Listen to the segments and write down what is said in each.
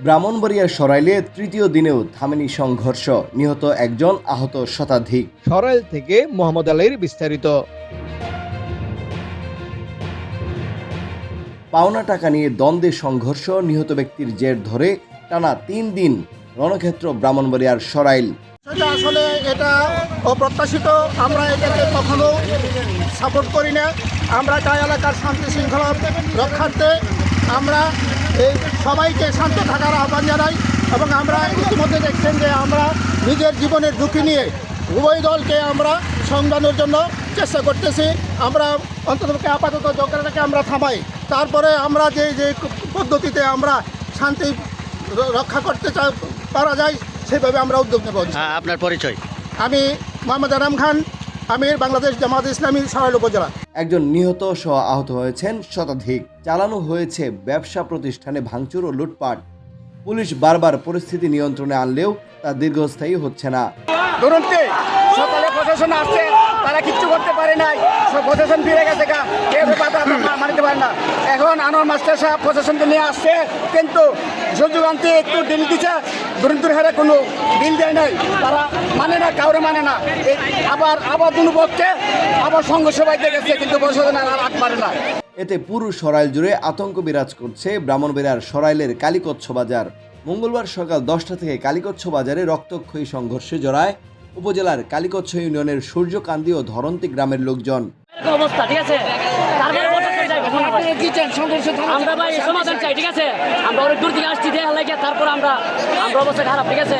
ব্রাহ্মণবাড়িয়ার সরাইলে তৃতীয় দিনেও থামেনি সংঘর্ষ, নিহত একজন, আহত শতাধিক। সরাইল থেকে মোহাম্মদ আলীর বিস্তারিত। পাওনা টাকা নিয়ে দ্বন্দ্বে সংঘর্ষ, নিহত ব্যক্তির জের ধরে টানা 3 দিন রণক্ষেত্র ব্রাহ্মণবাড়িয়ার সরাইল। আসলে এটা অপ্রত্যাশিত। আমরা এটাকে কখনো সাপোর্ট করি না। আমরা চাই এলাকার শান্তি শৃঙ্খলা রক্ষার্থে আমরা এই সবাইকে শান্ত থাকার আহ্বান জানাই এবং আমরা ইতিমধ্যে দেখছেন যে আমরা নিজের জীবনের ঝুঁকি নিয়ে উভয় দলকে আমরা সংবাদের জন্য চেষ্টা করতেছি। আমরা অন্ততপক্ষে আপাতত ঝগড়াটাকে আমরা থামাই, তারপরে আমরা যে যে পদ্ধতিতে আমরা শান্তি রক্ষা করতে পারা যায় সেভাবে আমরা উদ্যোগ নেব। আপনার পরিচয়? আমি মোহাম্মদ আরাম খান, আমির, বাংলাদেশ জামাত ইসলামী সরাইল উপজেলা। একজন নিহত সহ আহত হয়েছেন শতাধিক। চালানো হয়েছে ব্যবসা প্রতিষ্ঠানে ভাঙচুর ও লুটপাট। পুলিশ বারবার পরিস্থিতি নিয়ন্ত্রণে আনলেও তা দীর্ঘস্থায়ী হচ্ছে না। দুরন্তে সকালে প্রশাসন আসছে, তারা কিচ্ছু করতে পারে নাই। সব প্রশাসন ফিরে গেছে, কেউ মানতে পারে না। এখন আনোয়ার মাস্টার সাহেব প্রশাসনকে নিয়ে আসছে, কিন্তু সুযোগ আনতে একটু ডিল দিচ্ছে, দুরন্তের হারে কোনো ডিল দেয় নাই। তারা মানে না, কাউরে মানে না। আবার দুনো পক্ষে আবার সংঘর্ষ বাইতে গেছে, কিন্তু প্রশাসন আর আট পারে না। এতে পুরো সরাইল জুড়ে আতঙ্ক বিরাজ করছে ব্রাহ্মণবাড়িয়ার সরাইলের কালীকচ্ছ বাজার। মঙ্গলবার সকাল 10টা থেকে কালীকচ্ছ বাজারে রক্তক্ষয়ী সংঘর্ষে জড়ায় উপজেলার কালীকচ্ছ ইউনিয়নের সূর্যকান্দি ও ধরন্তি গ্রামের লোকজন। অবস্থা ঠিক আছে, আমরা ভাই সমাধান চাই, ঠিক আছে। আমরা অনেক দূর থেকে আসছি, দেখা লাগে, তারপর আমরা অবস্থা খারাপ, ঠিক আছে।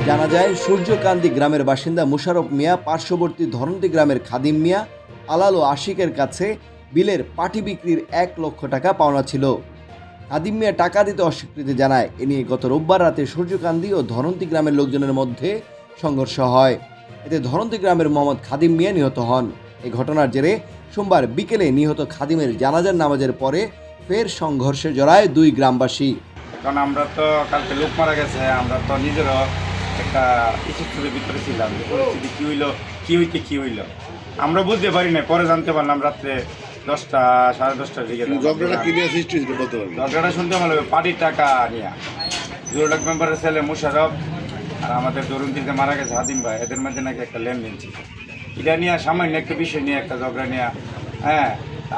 জানা যায় সূর্যকান্দি গ্রামের বাসিন্দা মুশারফ মিয়া পার্শ্ববর্তী ধরন্তি গ্রামের খাদিম মিয়া, আলাল ও আশিকের কাছে বিলের পাটি বিক্রির 1 লক্ষ টাকা পাওনা ছিল। খাদিম মিয়া টাকা দিতে অস্বীকৃতি জানায়। এ নিয়ে গত রোববার রাতে সূর্যকান্দি ও ধরন্তি গ্রামের লোকজনের মধ্যে সংঘর্ষ হয়। এতে ধরন্তি গ্রামের মোহাম্মদ খাদিম মিয়া নিহত হন। এই ঘটনার জেরে সোমবার বিকেলে নিহত খাদিমের জানাজার নামাজের পরে ফের সংঘর্ষে জড়ায় 2 গ্রামবাসী। কারণ আমরা তো কালকে লোক মারা গেছে, আমরা তো নিজেরও একটা ইচ্ছুকের ভিতরে ছিলাম যে পরিস্থিতি কী হইল আমরা বুঝতে পারি না। পরে জানতে পারলাম রাত্রে 10টা সাড়ে 10টার দিকে। ঝগড়াটা শুনতে ভালো, পার্টির টাকা নিয়ে জোরডাক মেম্বারের ছেলে মুশারফ আর আমাদের দরুন্তিতে মারা গেছে হাদিম ভাই, এদের মধ্যে নাকি একটা লেনদেন ছিল। এটা নিয়ে সামান্য একটা বিষয় নিয়ে একটা ঝগড়া নিয়ে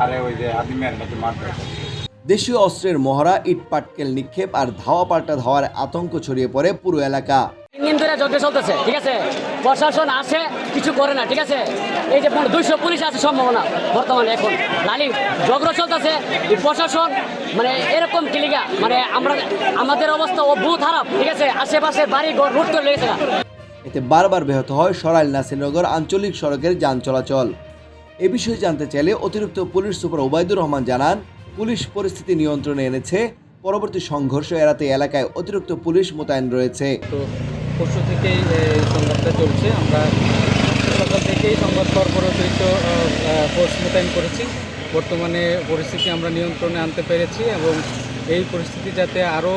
আরে ওই যে হাদিমের নাকি মারতে। দেশীয় অস্ত্রের মহড়া, ইট পাটকেল নিক্ষেপ আর ধাওয়া পাল্টা ধাওয়ার আতঙ্ক ছড়িয়ে পড়ে পুরো এলাকা। 3 দিন ধরে যজ্ঞ চলতেছে, ঠিক আছে। প্রশাসন আসে, কিছু করে না, ঠিক আছে। এই যে 200 পুলিশ আছে সম্ভাবনা বর্তমানে, এখন লালি ঝগড়া চলতেছে। প্রশাসন মানে এরকম কিলিগা, মানে আমাদের অবস্থা বহুত খারাপ, ঠিক আছে। আশেপাশে বাড়ি ঘর রুট করে লেগেছে। এতে বারবার ব্যাহত হয় সরাইল নাসিরনগর আঞ্চলিক সড়কের যান চলাচল। এ বিষয়ে জানতে চাইলে অতিরিক্ত পুলিশ সুপার ওবায়দুর রহমান জানান, পুলিশ পরিস্থিতি নিয়ন্ত্রণে এনেছে। পরবর্তী সংঘর্ষ এড়াতে এলাকায় অতিরিক্ত পুলিশ মোতায়েন রয়েছে। তো পরশু থেকেই সংঘাতটা চলছে। আমরা সকাল থেকেই সংবাদ পাওয়ার পর অতিরিক্ত ফোর্স মোতায়েন করেছি। বর্তমানে পরিস্থিতি আমরা নিয়ন্ত্রণে আনতে পেরেছি এবং এই পরিস্থিতি যাতে আরও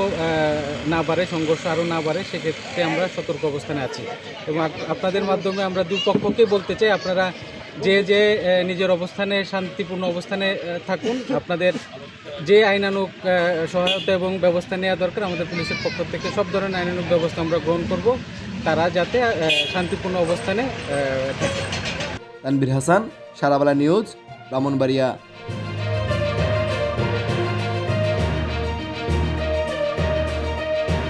না বাড়ে, সংঘর্ষ আরও না বাড়ে, সেক্ষেত্রে আমরা সতর্ক অবস্থানে আছি। এবং আপনাদের মাধ্যমে আমরা দুপক্ষকেই বলতে চাই, আপনারা যে নিজের অবস্থানে শান্তিপূর্ণ অবস্থানে থাকুন। আপনাদের যে আইনানুগ সহায়তা এবং ব্যবস্থা নেওয়া দরকার, আমাদের পুলিশের পক্ষ থেকে সব ধরনের আইনানুগ ব্যবস্থা আমরা গ্রহণ করব, তারা যাতে শান্তিপূর্ণ অবস্থানে থাকে। তানভীর হাসান, সারাবালা নিউজ, ব্রাহ্মণবাড়িয়া।